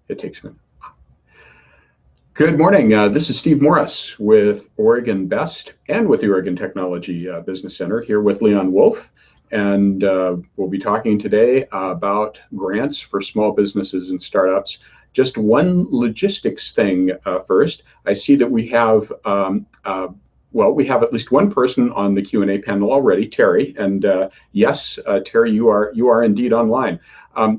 It takes a minute. Good morning. This is Steve Morris with Oregon Best and with the Oregon Technology Business Center here with Leon Wolf. And we'll be talking today about grants for small businesses and startups. Just one logistics thing first. I see that we have we have at least one person on the Q&A panel already, Terry. And yes, Terry, you are indeed online.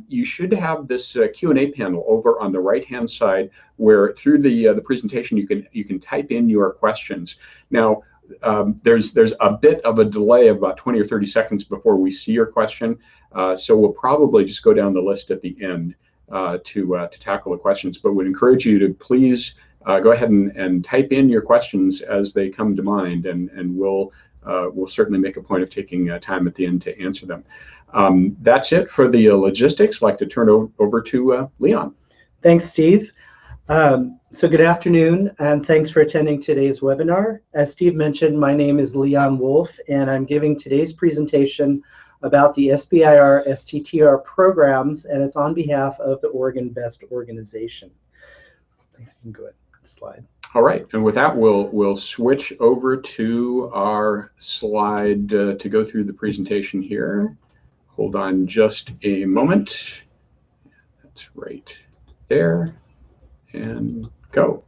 You should have this Q&A panel over on the right-hand side, where through the presentation you can type in your questions. Now, there's a bit of a delay of about 20 or 30 seconds before we see your question, so we'll probably just go down the list at the end to tackle the questions. But would encourage you to please go ahead and type in your questions as they come to mind, and we'll certainly make a point of taking time at the end to answer them. That's it for the logistics. I'd like to turn over to Leon. Thanks, Steve. So good afternoon, and thanks for attending today's webinar. As Steve mentioned, my name is Leon Wolf, and I'm giving today's presentation about the SBIR STTR programs, and it's on behalf of the Oregon Best organization. Thanks. You can go ahead. Slide. All right, and with that, we'll switch over to our slide to go through the presentation here. Hold on just a moment. That's right there, and go.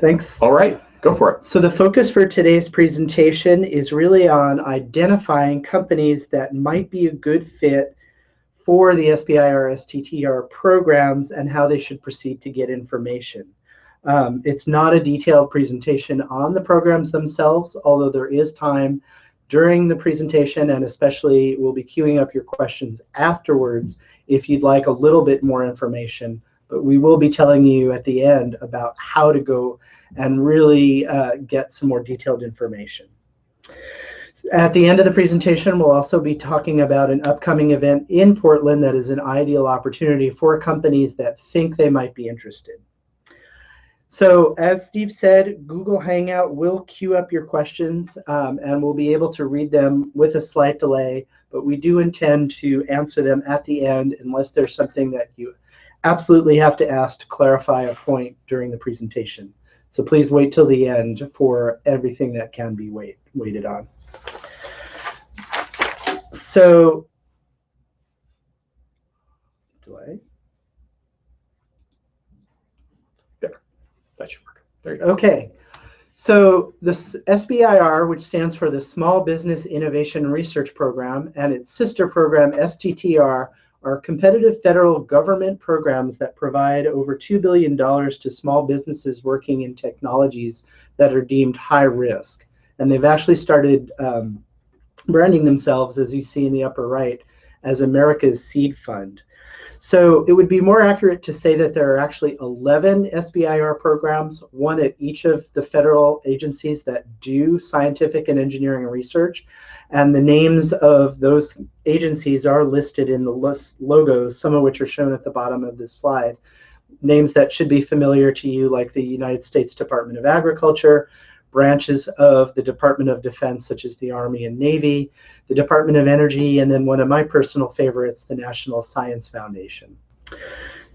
Thanks. All right, go for it. So the focus for today's presentation is really on identifying companies that might be a good fit for the SBIR STTR programs and how they should proceed to get information. It's not a detailed presentation on the programs themselves, although there is time during the presentation, and especially we'll be queuing up your questions afterwards if you'd like a little bit more information. But we will be telling you at the end about how to go and really get some more detailed information. At the end of the presentation, we'll also be talking about an upcoming event in Portland that is an ideal opportunity for companies that think they might be interested. So as Steve said, Google Hangout will queue up your questions, and we'll be able to read them with a slight delay, but we do intend to answer them at the end unless there's something that you absolutely have to ask to clarify a point during the presentation. So please wait till the end for everything that can be waited on. So, delay. That should work. There you go. Okay, so the SBIR, which stands for the Small Business Innovation Research Program, and its sister program, STTR, are competitive federal government programs that provide over $2 billion to small businesses working in technologies that are deemed high risk. And they've actually started branding themselves, as you see in the upper right, as America's Seed Fund. So it would be more accurate to say that there are actually 11 SBIR programs, one at each of the federal agencies that do scientific and engineering research. And the names of those agencies are listed in the logos, some of which are shown at the bottom of this slide. Names that should be familiar to you, like the United States Department of Agriculture, branches of the Department of Defense, such as the Army and Navy, the Department of Energy, and then one of my personal favorites, the National Science Foundation.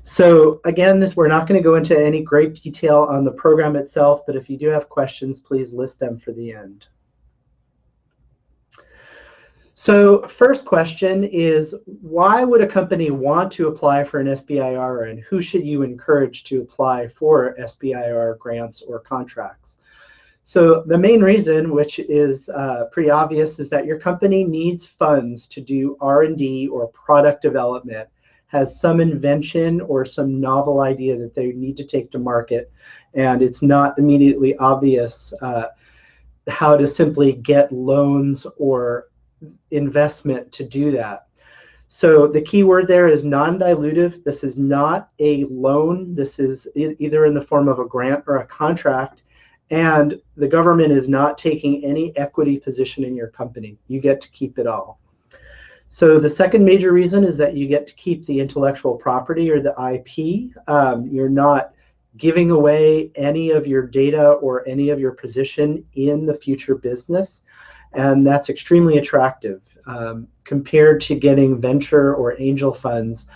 So again, we're not going to go into any great detail on the program itself, but if you do have questions, please list them for the end. So first question is, why would a company want to apply for an SBIR, and who should you encourage to apply for SBIR grants or contracts? So the main reason, which is pretty obvious, is that your company needs funds to do R&D or product development, has some invention or some novel idea that they need to take to market, and it's not immediately obvious how to simply get loans or investment to do that. So the key word there is non-dilutive. This is not a loan. This is either in the form of a grant or a contract. And the government is not taking any equity position in your company. You get to keep it all. So the second major reason is that you get to keep the intellectual property or the IP. You're not giving away any of your data or any of your position in the future business. And that's extremely attractive. Compared to getting venture or angel funds,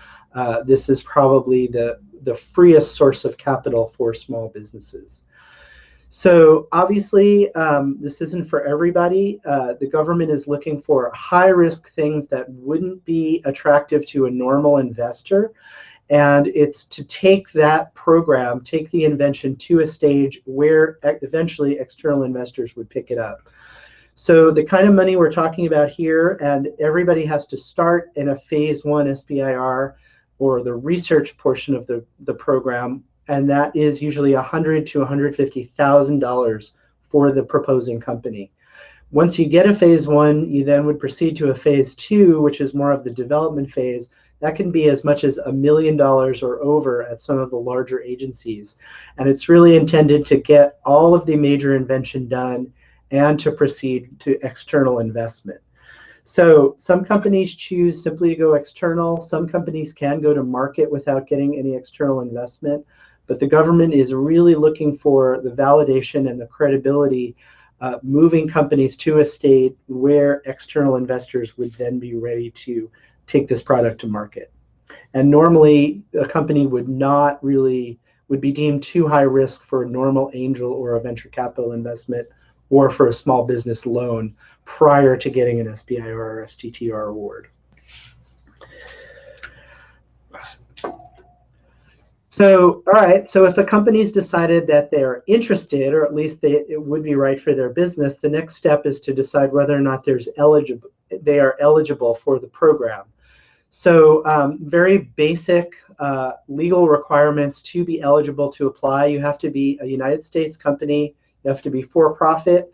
this is probably the the freest source of capital for small businesses. So obviously, this isn't for everybody. The government is looking for high-risk things that wouldn't be attractive to a normal investor. And it's to take that program, take the invention to a stage where eventually external investors would pick it up. So the kind of money we're talking about here, and everybody has to start in a phase 1 SBIR, or the research portion of the program, and that is usually $100,000 to $150,000 for the proposing company. Once you get a phase 1, you then would proceed to a phase 2, which is more of the development phase. That can be as much as $1 million or over at some of the larger agencies. And it's really intended to get all of the major invention done and to proceed to external investment. So some companies choose simply to go external. Some companies can go to market without getting any external investment. But the government is really looking for the validation and the credibility, moving companies to a state where external investors would then be ready to take this product to market. And normally, a company would be deemed too high risk for a normal angel or a venture capital investment, or for a small business loan prior to getting an SBIR or STTR award. So, all right, so if a company's decided that they're interested, or at least it would be right for their business, the next step is to decide whether or not they are eligible for the program. So very basic legal requirements to be eligible to apply. You have to be a United States company. You have to be for-profit,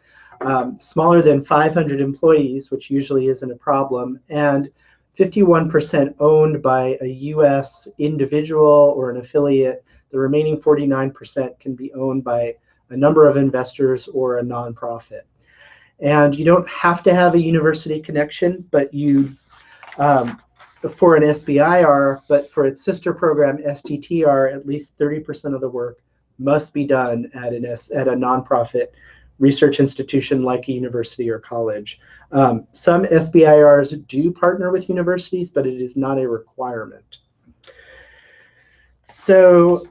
smaller than 500 employees, which usually isn't a problem, and 51% owned by a U.S. individual or an affiliate. The remaining 49% can be owned by a number of investors or a nonprofit. And you don't have to have a university connection, but you, for an SBIR, but for its sister program, STTR, at least 30% of the work must be done at a nonprofit research institution like a university or college. Some SBIRs do partner with universities, but it is not a requirement. So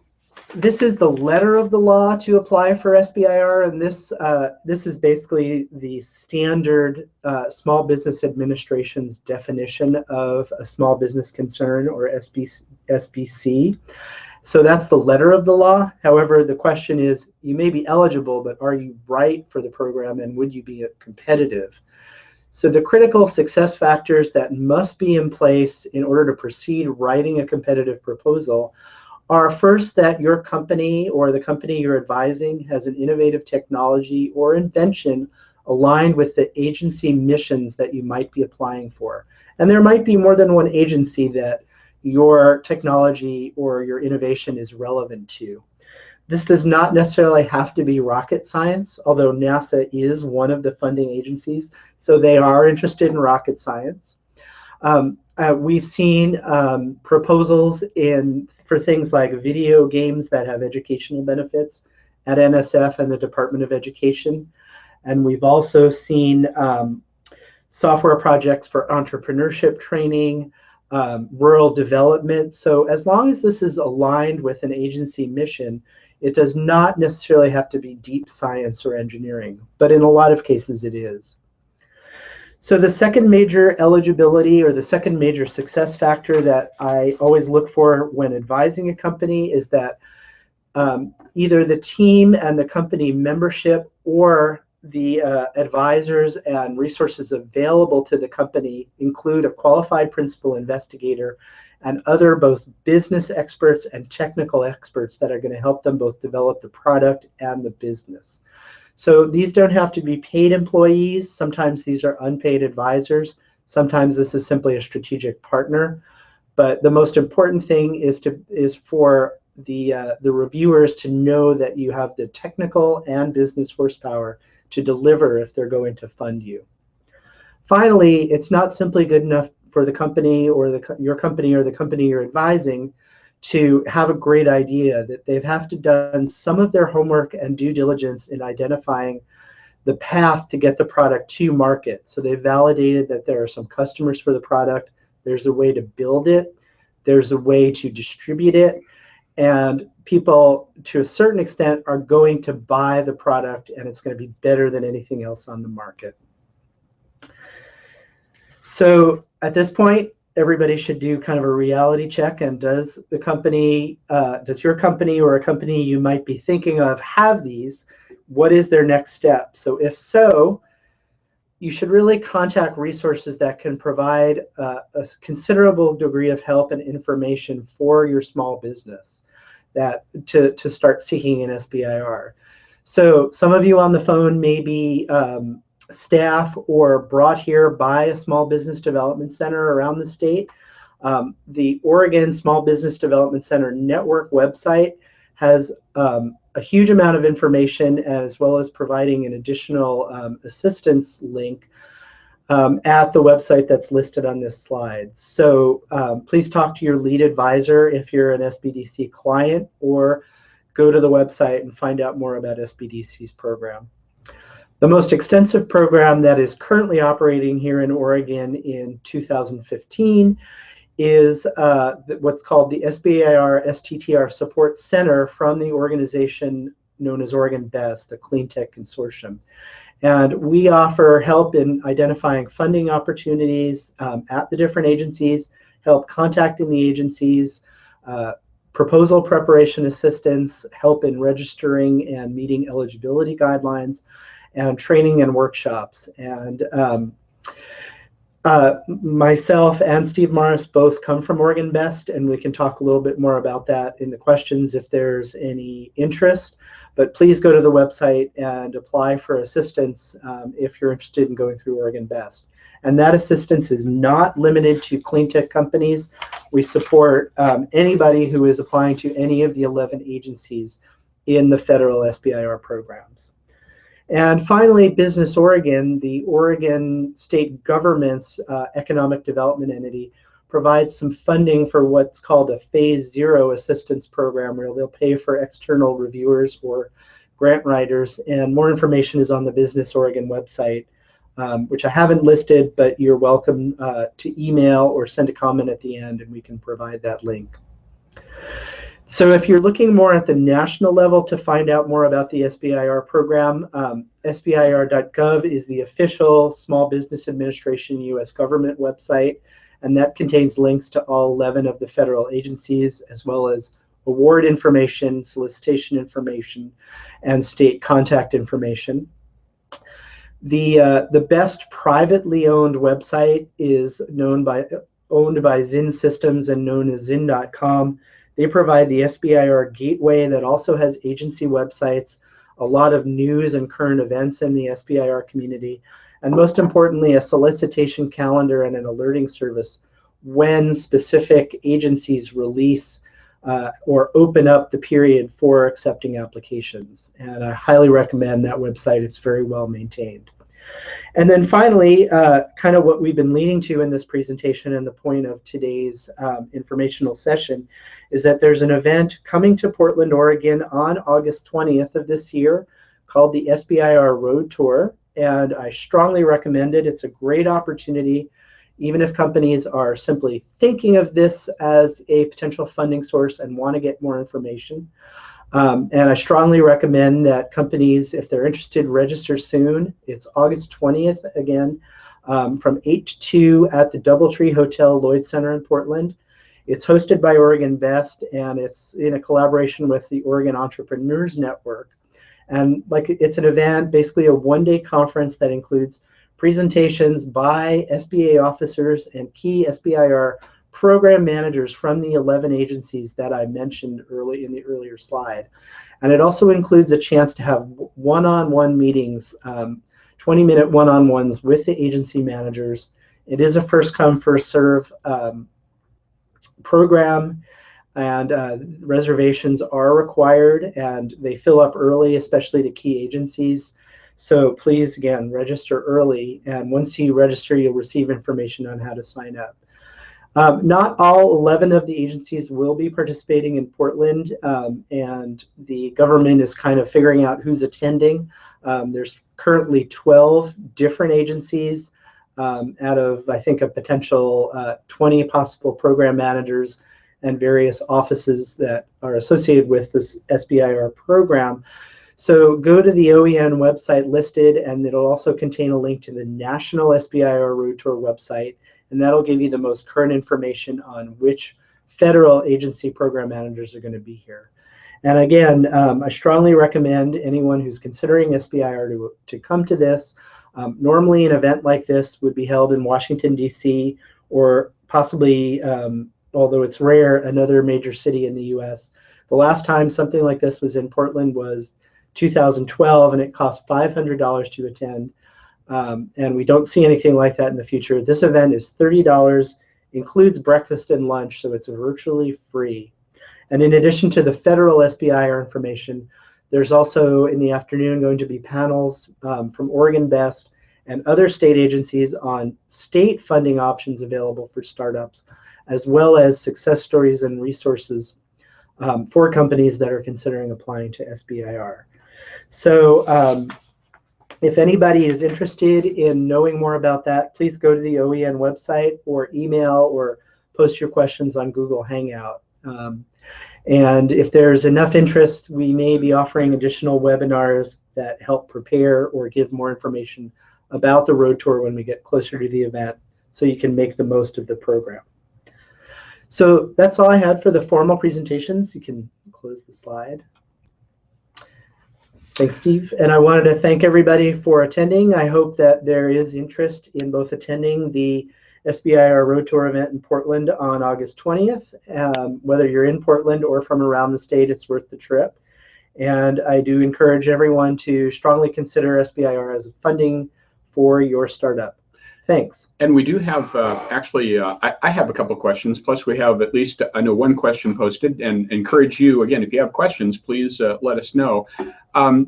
this is the letter of the law to apply for SBIR, and this is basically the standard Small Business Administration's definition of a small business concern, or SBC. So that's the letter of the law. However, the question is, you may be eligible, but are you right for the program, and would you be competitive? So the critical success factors that must be in place in order to proceed writing a competitive proposal are, first, that your company or the company you're advising has an innovative technology or invention aligned with the agency missions that you might be applying for. And there might be more than one agency that your technology or your innovation is relevant to. This does not necessarily have to be rocket science, although NASA is one of the funding agencies, so they are interested in rocket science. We've seen proposals for things like video games that have educational benefits at NSF and the Department of Education. And we've also seen software projects for entrepreneurship training, rural development. So as long as this is aligned with an agency mission, it does not necessarily have to be deep science or engineering, but in a lot of cases it is. So the second major eligibility, or the second major success factor that I always look for when advising a company, is that either the team and the company membership or the advisors and resources available to the company include a qualified principal investigator and other both business experts and technical experts that are going to help them both develop the product and the business. So these don't have to be paid employees. Sometimes these are unpaid advisors. Sometimes this is simply a strategic partner. But the most important thing is for the reviewers to know that you have the technical and business horsepower to deliver if they're going to fund you. Finally, it's not simply good enough for the company or your company or the company you're advising to have a great idea. That they have to done some of their homework and due diligence in identifying the path to get the product to market. So they've validated that there are some customers for the product, there's a way to build it, there's a way to distribute it, and people, to a certain extent, are going to buy the product, and it's going to be better than anything else on the market. So at this point, everybody should do kind of a reality check. And does your company or a company you might be thinking of have these? What is their next step? So if so, you should really contact resources that can provide a considerable degree of help and information for your small business to start seeking an SBIR. So some of you on the phone may be staff or brought here by a small business development center around the state. The Oregon Small Business Development Center Network website has a huge amount of information, as well as providing an additional assistance link at the website that's listed on this slide. So please talk to your lead advisor if you're an SBDC client, or go to the website and find out more about SBDC's program. The most extensive program that is currently operating here in Oregon in 2015 is what's called the SBIR STTR Support Center from the organization known as Oregon BEST, the Clean Tech Consortium. And we offer help in identifying funding opportunities at the different agencies, help contacting the agencies, proposal preparation assistance, help in registering and meeting eligibility guidelines, and training and workshops. And myself and Steve Morris both come from Oregon BEST, and we can talk a little bit more about that in the questions if there's any interest. But please go to the website and apply for assistance if you're interested in going through Oregon BEST. And that assistance is not limited to clean tech companies. We support anybody who is applying to any of the 11 agencies in the federal SBIR programs. And finally, Business Oregon, the Oregon state government's economic development entity, provides some funding for what's called a Phase 0 assistance program, where they'll pay for external reviewers or grant writers. And more information is on the Business Oregon website, which I haven't listed, but you're welcome to email or send a comment at the end, and we can provide that link. So if you're looking more at the national level to find out more about the SBIR program, SBIR.gov is the official Small Business Administration U.S. government website, and that contains links to all 11 of the federal agencies, as well as award information, solicitation information, and state contact information. The best privately owned website is owned by Zinn Systems and known as Zinn.com. They provide the SBIR gateway that also has agency websites, a lot of news and current events in the SBIR community, and most importantly, a solicitation calendar and an alerting service when specific agencies release or open up the period for accepting applications. And I highly recommend that website. It's very well maintained. And then finally, kind of what we've been leading to in this presentation and the point of today's informational session is that there's an event coming to Portland, Oregon on August 20th of this year called the SBIR Road Tour. And I strongly recommend it. It's a great opportunity, even if companies are simply thinking of this as a potential funding source and want to get more information. And I strongly recommend that companies, if they're interested, register soon. It's August 20th, again, from 8 to 2 at the Doubletree Hotel Lloyd Center in Portland. It's hosted by Oregon BEST, and it's in a collaboration with the Oregon Entrepreneurs Network. And it's an event, basically a one-day conference that includes presentations by SBA officers and key SBIR program managers from the 11 agencies that I mentioned early in the earlier slide. And it also includes a chance to have one-on-one meetings, 20-minute one-on-ones with the agency managers. It is a first-come, first-serve program, and reservations are required, and they fill up early, especially the key agencies. So please, again, register early, and once you register, you'll receive information on how to sign up. Not all 11 of the agencies will be participating in Portland, and the government is kind of figuring out who's attending. There's currently 12 different agencies out of, I think, a potential 20 possible program managers and various offices that are associated with this SBIR program. So go to the OEN website listed, and it'll also contain a link to the National SBIR Road Tour website, and that'll give you the most current information on which federal agency program managers are going to be here. And again, I strongly recommend anyone who's considering SBIR to come to this. Normally an event like this would be held in Washington, D.C., or possibly, although it's rare, another major city in the U.S. The last time something like this was in Portland was 2012, and it cost $500 to attend. And we don't see anything like that in the future. This event is $30, includes breakfast and lunch, so it's virtually free. And in addition to the federal SBIR information, there's also in the afternoon going to be panels from Oregon Best and other state agencies on state funding options available for startups, as well as success stories and resources for companies that are considering applying to SBIR. So if anybody is interested in knowing more about that, please go to the OEN website or email or post your questions on Google Hangout. And if there's enough interest, we may be offering additional webinars that help prepare or give more information about the road tour when we get closer to the event, so you can make the most of the program. So that's all I had for the formal presentations. You can close the slide. Thanks, Steve. And I wanted to thank everybody for attending. I hope that there is interest in both attending the SBIR Road Tour event in Portland on August 20th. Whether you're in Portland or from around the state, it's worth the trip. And I do encourage everyone to strongly consider SBIR as funding for your startup. Thanks. And we do have, actually, I have a couple questions, plus we have at least, I know, one question posted, and encourage you, again, if you have questions, please let us know.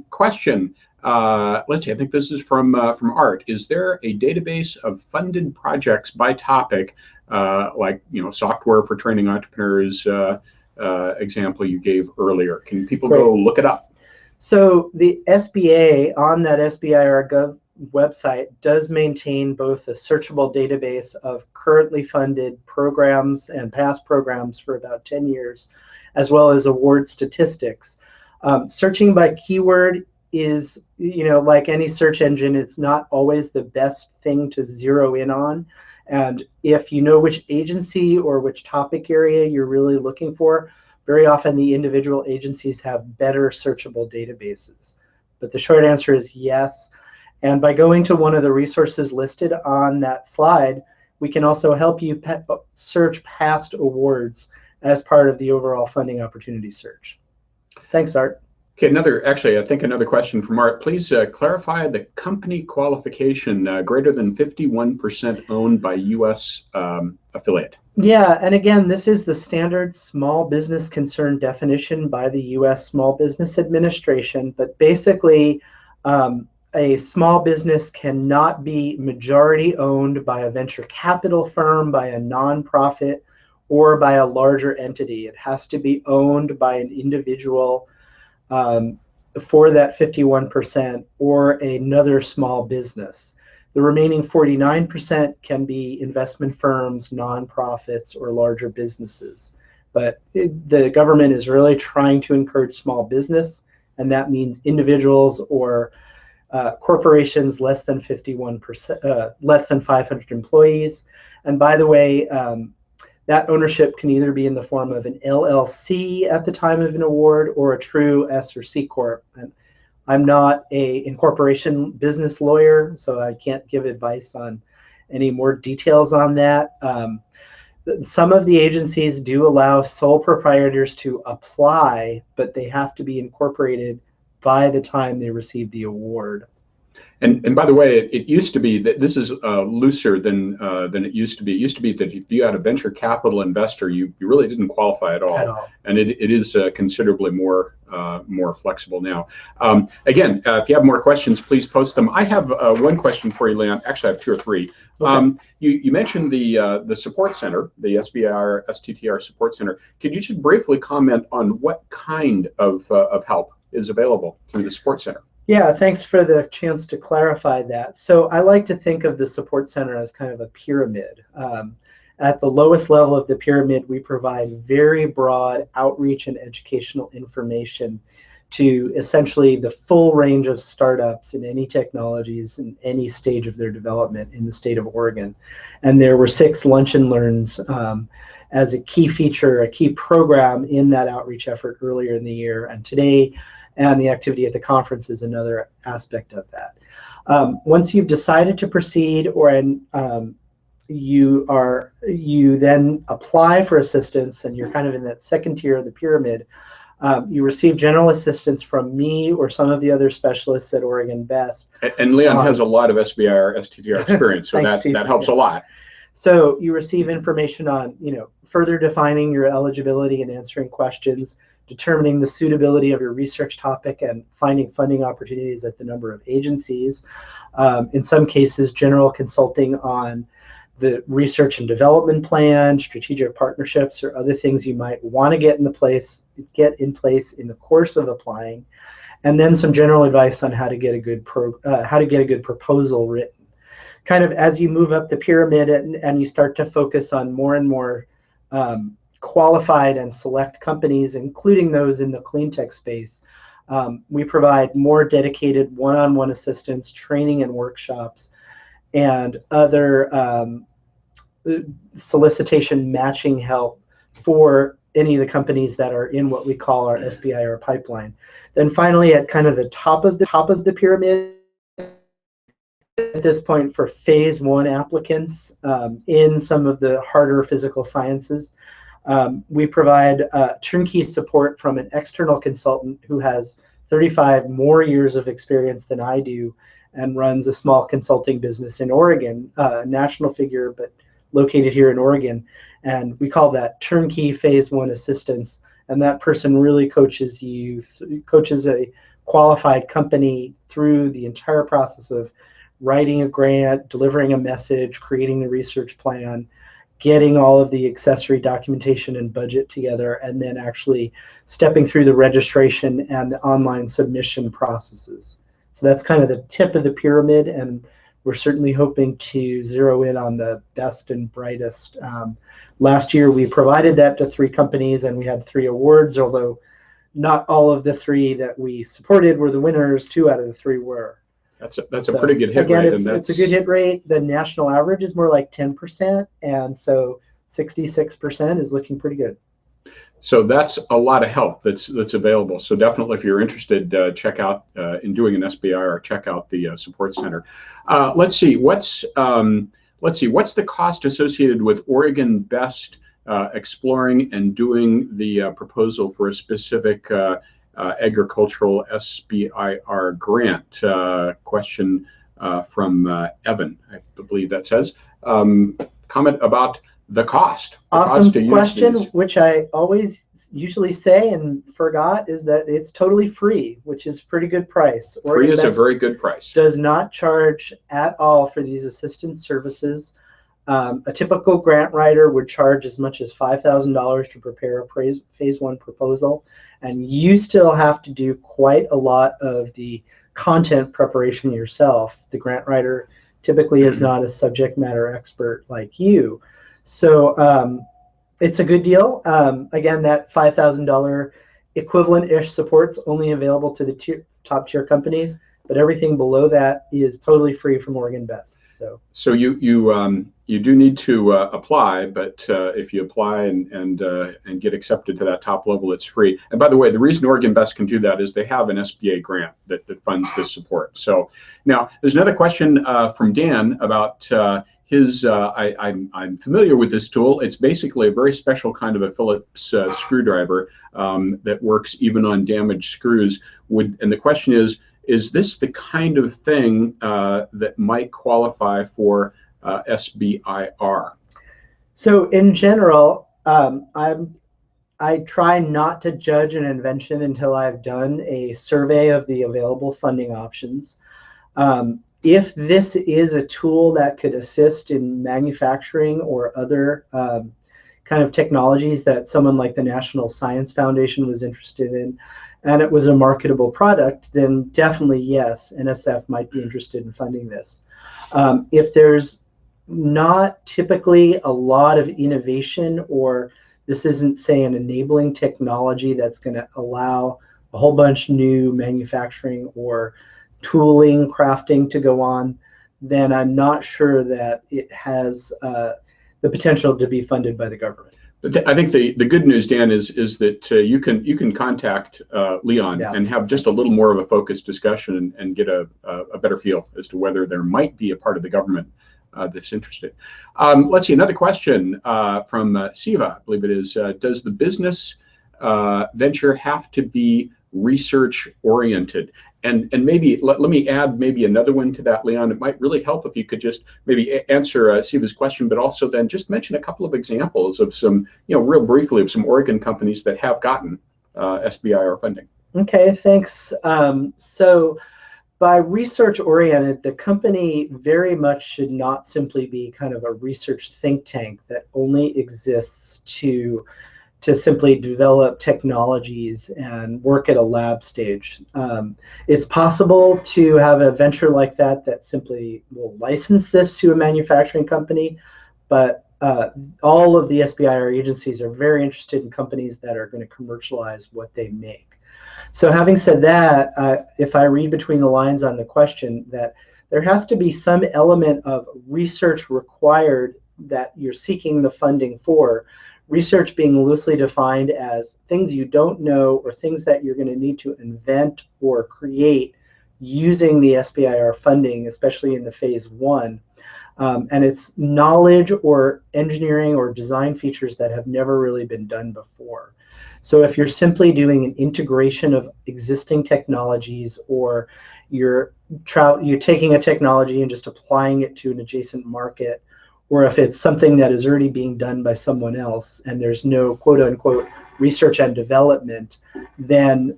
Question. Let's see, I think this is from Art. Is there a database of funded projects by topic, like, software for training entrepreneurs, example you gave earlier? Can people go look it up? So the SBA on that SBIR.gov website does maintain both a searchable database of currently funded programs and past programs for about 10 years, as well as award statistics. Searching by keyword is, like any search engine, it's not always the best thing to zero in on. And if you know which agency or which topic area you're really looking for, very often the individual agencies have better searchable databases. But the short answer is yes. And by going to one of the resources listed on that slide, we can also help you search past awards as part of the overall funding opportunity search. Thanks, Art. Okay, I think another question from Art. Please clarify the company qualification, greater than 51% owned by U.S. Affiliate. Yeah, and again, this is the standard small business concern definition by the U.S. Small Business Administration, but basically, a small business cannot be majority owned by a venture capital firm, by a nonprofit, or by a larger entity. It has to be owned by an individual for that 51% or another small business. The remaining 49% can be investment firms, nonprofits, or larger businesses. But the government is really trying to encourage small business, and that means individuals or corporations less than 51%, less than 500 employees. And by the way, that ownership can either be in the form of an LLC at the time of an award or a true S or C Corp. And I'm not a incorporation business lawyer, so I can't give advice on any more details on that. Some of the agencies do allow sole proprietors to apply, but they have to be incorporated by the time they receive the award. And by the way, it used to be that this is looser than it used to be. It used to be that if you had a venture capital investor, you really didn't qualify at all. And it is considerably more flexible now. Again, if you have more questions, please post them. I have one question for you, Leon. Actually, I have two or three. Okay. You mentioned the support center, the SBIR STTR support center. Could you just briefly comment on what kind of help is available through the support center? Yeah, thanks for the chance to clarify that. So I like to think of the support center as kind of a pyramid. At the lowest level of the pyramid, we provide very broad outreach and educational information to essentially the full range of startups in any technologies in any stage of their development in the state of Oregon. And there were 6 lunch and learns as a key feature, a key program in that outreach effort earlier in the year. And today, and the activity at the conference is another aspect of that. Once you've decided to proceed, or you then apply for assistance, and you're kind of in that second tier of the pyramid, you receive general assistance from me or some of the other specialists at Oregon Best. And Leon has a lot of SBIR, STTR experience, so Thanks, that helps a lot. So you receive information on, further defining your eligibility and answering questions, determining the suitability of your research topic, and finding funding opportunities at the number of agencies. In some cases, general consulting on the research and development plan, strategic partnerships, or other things you might want to get in place in the course of applying, and then some general advice on how to get a good proposal written. Kind of as you move up the pyramid and you start to focus on more and more qualified and select companies, including those in the clean tech space, we provide more dedicated one-on-one assistance, training and workshops, and other solicitation matching help for any of the companies that are in what we call our SBIR pipeline. Then finally, at kind of the top of the pyramid, at this point, for phase 1 applicants in some of the harder physical sciences, we provide turnkey support from an external consultant who has 35 more years of experience than I do and runs a small consulting business in Oregon, national figure, but located here in Oregon. And we call that turnkey phase 1 assistance. And that person really coaches a qualified company through the entire process of writing a grant, delivering a message, creating the research plan, getting all of the accessory documentation and budget together, and then actually stepping through the registration and the online submission processes. So that's kind of the tip of the pyramid, and we're certainly hoping to zero in on the best and brightest. Last year, we provided that to 3 companies, and we had 3 awards, although not all of the 3 that we supported were the winners. 2 out of the 3 were. That's a pretty good hit rate. Again, it's a good hit rate. The national average is more like 10%, and so 66% is looking pretty good. So that's a lot of help that's available. So definitely, if you're interested, check out in doing an SBIR, check out the support center. Let's see what's the cost associated with Oregon Best exploring and doing the proposal for a specific agricultural SBIR grant? Question from Evan, I believe that says. Comment about the cost. Awesome question, which I usually say and forgot, is that it's totally free, which is a pretty good price. Free is a very good price. Does not charge at all for these assistance services. A typical grant writer would charge as much as $5,000 to prepare a phase 1 proposal, and you still have to do quite a lot of the content preparation yourself. The grant writer typically is not a subject matter expert like you. So it's a good deal. Again, that $5,000 equivalent-ish support's only available to the top tier companies, but everything below that is totally free from Oregon Best. So you do need to apply, but if you apply and get accepted to that top level, it's free. And by the way, the reason Oregon Best can do that is they have an SBA grant that funds this support. So now there's another question from Dan about his. I'm familiar with this tool. It's basically a very special kind of a Phillips screwdriver that works even on damaged screws. And the question is this the kind of thing that might qualify for SBIR? So in general, I try not to judge an invention until I've done a survey of the available funding options. If this is a tool that could assist in manufacturing or other kind of technologies that someone like the National Science Foundation was interested in, and it was a marketable product, then definitely yes, NSF might be interested in funding this. If there's not typically a lot of innovation, or this isn't, say, an enabling technology that's going to allow a whole bunch new manufacturing or tooling, crafting to go on, then I'm not sure that it has the potential to be funded by the government. But I think the good news, Dan, is that you can contact Leon and have just a little more of a focused discussion and get a better feel as to whether there might be a part of the government that's interested. Let's see, another question from Siva, I believe it is. Does the business venture have to be research oriented? And maybe let me add maybe another one to that, Leon. It might really help if you could just maybe answer Siva's question, but also then just mention a couple of examples of some, real briefly, of some Oregon companies that have gotten SBIR funding. Okay, thanks. So by research oriented, the company very much should not simply be kind of a research think tank that only exists to simply develop technologies and work at a lab stage. It's possible to have a venture like that simply will license this to a manufacturing company, but all of the SBIR agencies are very interested in companies that are going to commercialize what they make. So having said that, if I read between the lines on the question, that there has to be some element of research required that you're seeking the funding for. Research being loosely defined as things you don't know or things that you're going to need to invent or create using the SBIR funding, especially in the phase one. And it's knowledge or engineering or design features that have never really been done before. So if you're simply doing an integration of existing technologies, or you're taking a technology and just applying it to an adjacent market, or if it's something that is already being done by someone else and there's no quote unquote research and development, then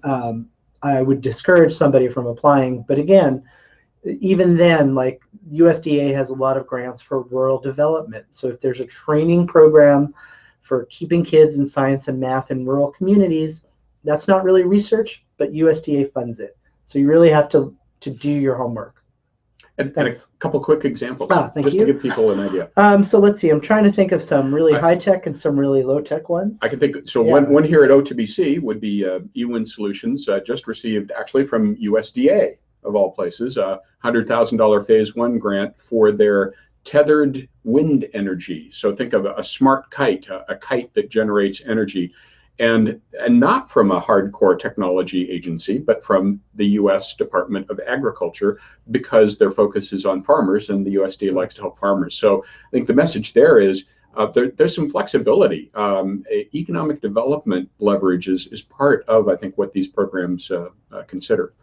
I would discourage somebody from applying. But again, even then, like USDA has a lot of grants for rural development. So if there's a training program for keeping kids in science and math in rural communities, that's not really research, but USDA funds it. So you really have to do your homework. And a couple quick examples, just to give people an idea. So let's see. I'm trying to think of some really high-tech and some really low-tech ones. I can think. So one here at O2BC would be eWin Solutions, just received actually from USDA, of all places, a $100,000 phase one grant for their tethered wind energy. So think of a smart kite, a kite that generates energy. And not from a hardcore technology agency, but from the U.S. Department of Agriculture, because their focus is on farmers and the USDA likes to help farmers. So I think the message there is there's some flexibility. Economic development leverage is part of, I think, what these programs consider.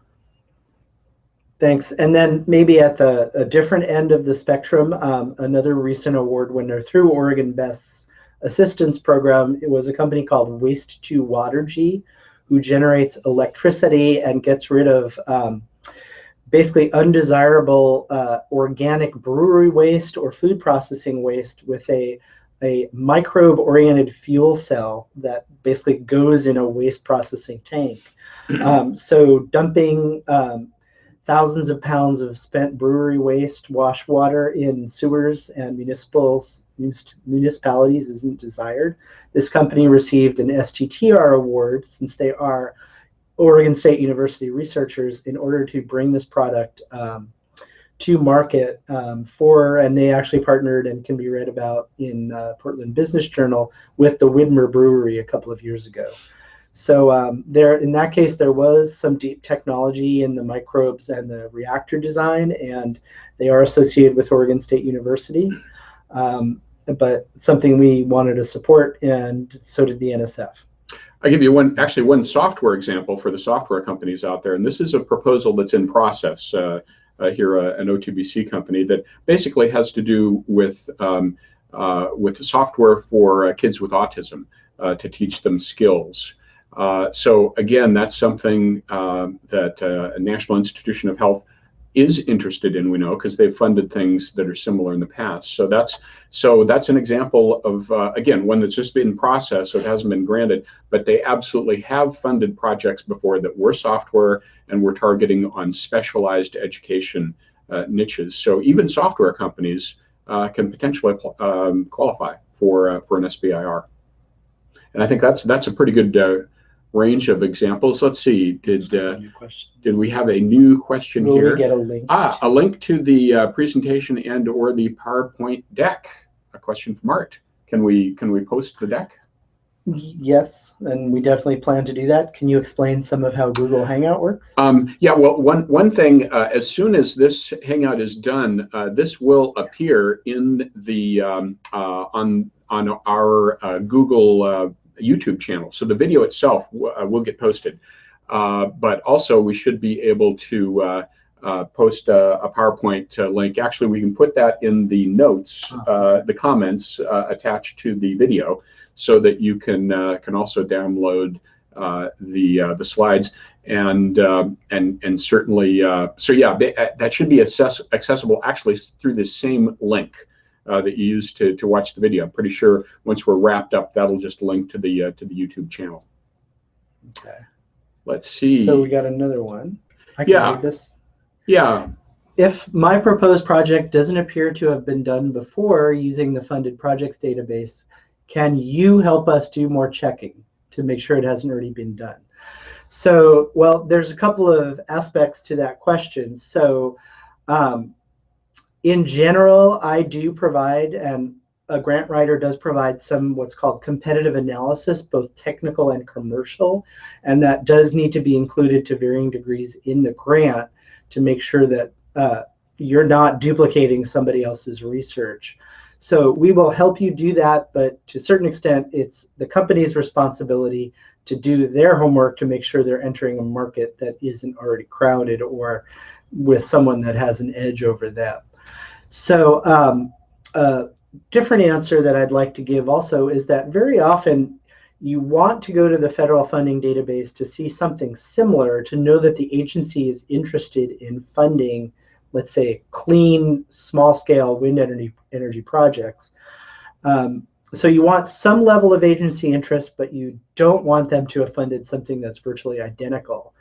Thanks. And then maybe at a different end of the spectrum, another recent award winner through Oregon Best's assistance program, it was a company called Waste2Watergy, who generates electricity and gets rid of basically undesirable organic brewery waste or food processing waste with a microbe-oriented fuel cell that basically goes in a waste processing tank. So dumping thousands of pounds of spent brewery waste, wash water in sewers and municipalities isn't desired. This company received an STTR award, since they are Oregon State University researchers, in order to bring this product to market and they actually partnered, and can be read about in Portland Business Journal, with the Widmer Brewery a couple of years ago. So in that case, there was some deep technology in the microbes and the reactor design, and they are associated with Oregon State University, but something we wanted to support, and so did the NSF. I'll give you one software example for the software companies out there, and this is a proposal that's in process here, an O2BC company that basically has to do with software for kids with autism to teach them skills. So again, that's something that a National Institution of Health is interested in, we know, because they've funded things that are similar in the past. So that's an example of, again, one that's just been in process, so it hasn't been granted, but they absolutely have funded projects before that were software and were targeting on specialized education niches. So even software companies can potentially qualify for an SBIR. And I think that's a pretty good range of examples. Let's see, did we have a new question here? Will we get a link? A link to the presentation and or the PowerPoint deck. A question from Art. Can we post the deck? Yes, and we definitely plan to do that. Can you explain some of how Google Hangout works? Yeah, well, one thing, as soon as this Hangout is done, this will appear in the on our Google YouTube channel. So the video itself will get posted, but also we should be able to post a PowerPoint link. Actually, we can put that in the notes, the comments attached to the video, so that you can also download the slides, and certainly so yeah, that should be accessible actually through the same link that you used to watch the video. I'm pretty sure once we're wrapped up, that'll just link to the YouTube channel. Okay. Let's see. So we got another one. I can read this. Yeah. If my proposed project doesn't appear to have been done before using the funded projects database, can you help us do more checking to make sure it hasn't already been done? So, well, there's a couple of aspects to that question. So, in general, I do provide, and a grant writer does provide, some what's called competitive analysis, both technical and commercial, and that does need to be included to varying degrees in the grant to make sure that you're not duplicating somebody else's research. So we will help you do that, but to a certain extent, it's the company's responsibility to do their homework to make sure they're entering a market that isn't already crowded or with someone that has an edge over them. So a different answer that I'd like to give also is that very often you want to go to the federal funding database to see something similar, to know that the agency is interested in funding, let's say, clean, small-scale wind energy projects. So you want some level of agency interest, but you don't want them to have funded something that's virtually identical.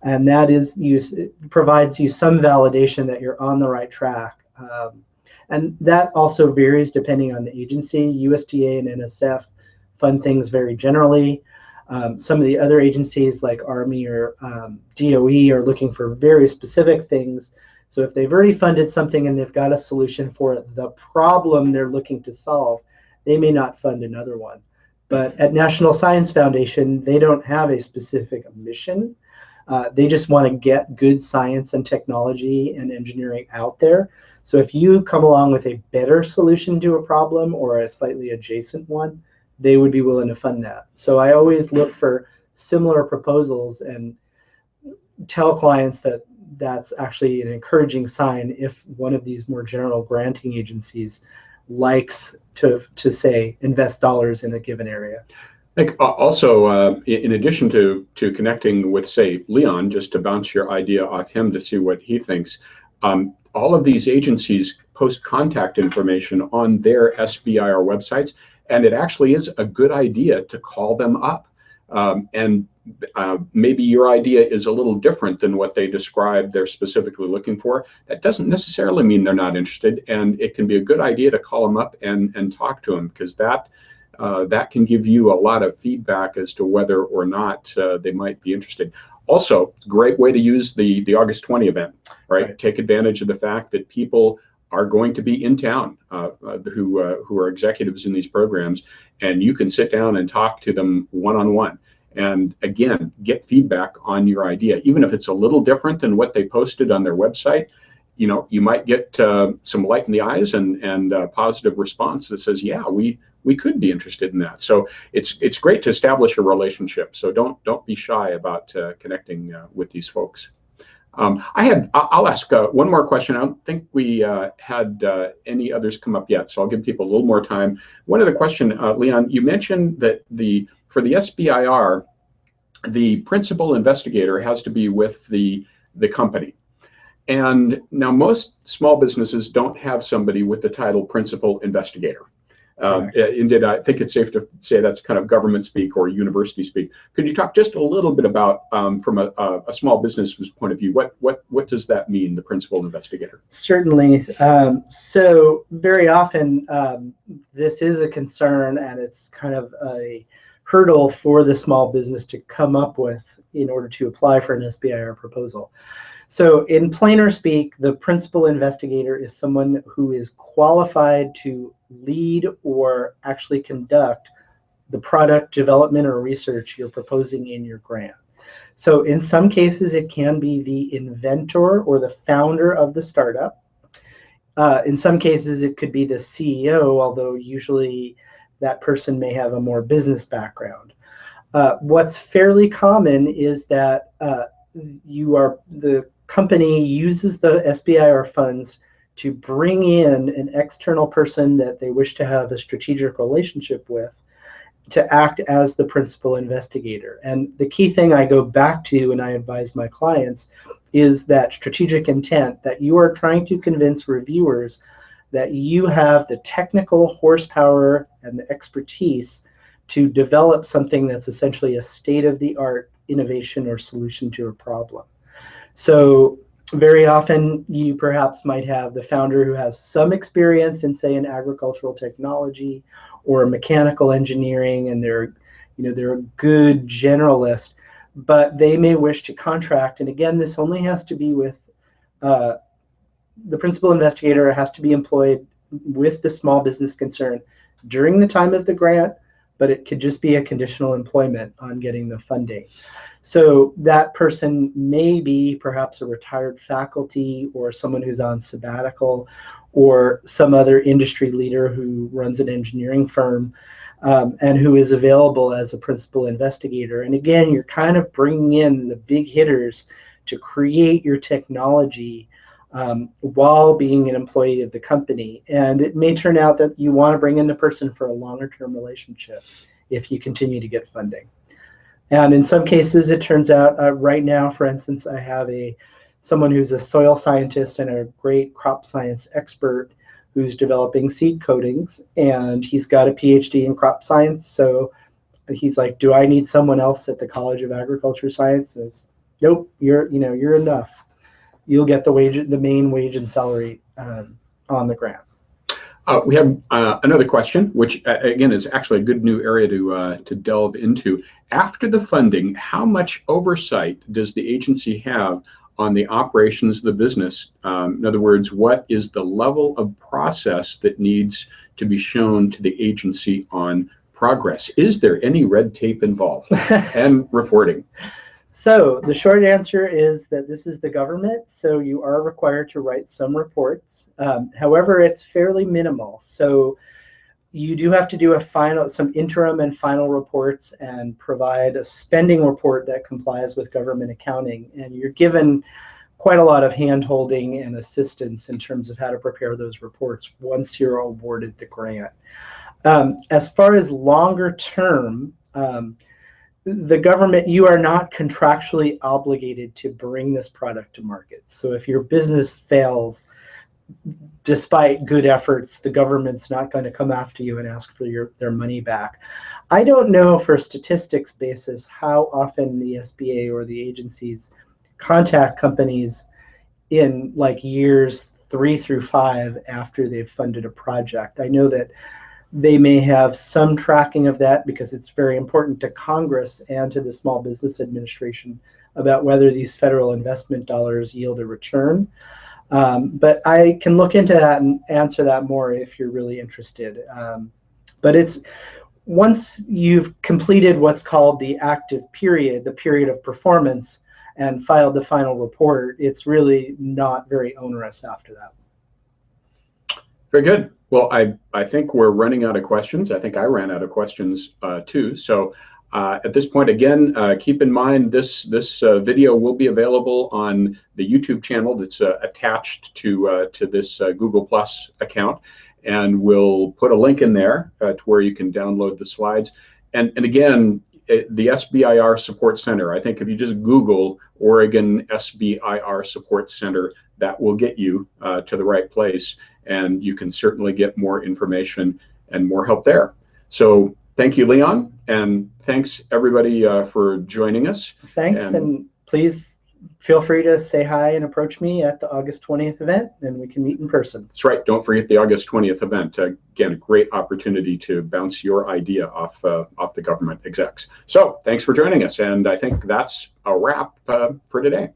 And that is it provides you some validation that you're on the right track. And that also varies depending on the agency. USDA and NSF fund things very generally. Some of the other agencies like Army or DOE are looking for very specific things. So if they've already funded something and they've got a solution for the problem they're looking to solve, they may not fund another one. But at National Science Foundation, they don't have a specific mission. They just want to get good science and technology and engineering out there. So if you come along with a better solution to a problem or a slightly adjacent one, they would be willing to fund that. So I always look for similar proposals and tell clients that that's actually an encouraging sign if one of these more general granting agencies likes to say invest dollars in a given area. Like also, in addition to connecting with, say, Leon, just to bounce your idea off him to see what he thinks, all of these agencies post contact information on their SBIR websites, and it actually is a good idea to call them up. And maybe your idea is a little different than what they describe they're specifically looking for. That doesn't necessarily mean they're not interested, and it can be a good idea to call them up and talk to them, because that can give you a lot of feedback as to whether or not they might be interested. Also, great way to use the August 20 event, right? Take advantage of the fact that people are going to be in town who are executives in these programs, and you can sit down and talk to them one-on-one. And again, get feedback on your idea, even if it's a little different than what they posted on their website. You know, you might get some light in the eyes and a positive response that says, yeah, we could be interested in that. So it's great to establish a relationship. So don't be shy about connecting with these folks. I'll ask one more question. I don't think we had any others come up yet, so I'll give people a little more time. One other question, Leon, you mentioned that for the SBIR, the principal investigator has to be with the company. And now most small businesses don't have somebody with the title principal investigator. Indeed, I think it's safe to say that's kind of government speak or university speak. Could you talk just a little bit about, from a small business's point of view, what does that mean, the principal investigator? Certainly. So very often this is a concern, and it's kind of a hurdle for the small business to come up with in order to apply for an SBIR proposal. So in plainer speak, the principal investigator is someone who is qualified to lead or actually conduct the product development or research you're proposing in your grant. So in some cases, it can be the inventor or the founder of the startup. In some cases, it could be the CEO, although usually that person may have a more business background. What's fairly common is that the company uses the SBIR funds to bring in an external person that they wish to have a strategic relationship with to act as the principal investigator. And the key thing I go back to when I advise my clients is that strategic intent, that you are trying to convince reviewers that you have the technical horsepower and the expertise to develop something that's essentially a state-of-the-art innovation or solution to a problem. So very often you perhaps might have the founder who has some experience in, say, an agricultural technology or mechanical engineering, and they're a good generalist, but they may wish to contract. And again, this only has to be with the principal investigator has to be employed with the small business concern during the time of the grant, but it could just be a conditional employment on getting the funding. So that person may be perhaps a retired faculty or someone who's on sabbatical or some other industry leader who runs an engineering firm and who is available as a principal investigator. And again, you're kind of bringing in the big hitters to create your technology while being an employee of the company. And it may turn out that you want to bring in the person for a longer term relationship if you continue to get funding. And in some cases, it turns out right now, for instance, I have someone who's a soil scientist and a great crop science expert who's developing seed coatings, and he's got a PhD in crop science. So he's like, do I need someone else at the College of Agriculture Sciences? Nope, you're enough. You'll get the main wage and salary on the grant. We have another question, which again is actually a good new area to delve into. After the funding, how much oversight does the agency have on the operations of the business? In other words, what is the level of process that needs to be shown to the agency on progress? Is there any red tape involved and reporting? So the short answer is that this is the government, so you are required to write some reports. However, it's fairly minimal. So you do have to do some interim and final reports and provide a spending report that complies with government accounting. And you're given quite a lot of hand-holding and assistance in terms of how to prepare those reports once you're awarded the grant. As far as longer term, the government, you are not contractually obligated to bring this product to market. So if your business fails, despite good efforts, the government's not going to come after you and ask for their money back. I don't know for statistics basis how often the SBA or the agencies contact companies in like years 3 through 5 after they've funded a project. I know that they may have some tracking of that because it's very important to Congress and to the Small Business Administration about whether these federal investment dollars yield a return. But I can look into that and answer that more if you're really interested. But it's once you've completed what's called the active period, the period of performance, and filed the final report, it's really not very onerous after that. Very good. Well, I think we're running out of questions. I think I ran out of questions too. So at this point, again, keep in mind this video will be available on the YouTube channel that's attached to this Google Plus account, and we'll put a link in there to where you can download the slides. And again, the SBIR Support Center, I think if you just Google Oregon SBIR Support Center, that will get you to the right place, and you can certainly get more information and more help there. So thank you, Leon, and thanks everybody for joining us. Thanks, and please feel free to say hi and approach me at the August 20th event, and we can meet in person. That's right. Don't forget the August 20th event. Again, a great opportunity to bounce your idea off the government execs. So thanks for joining us, and I think that's a wrap for today.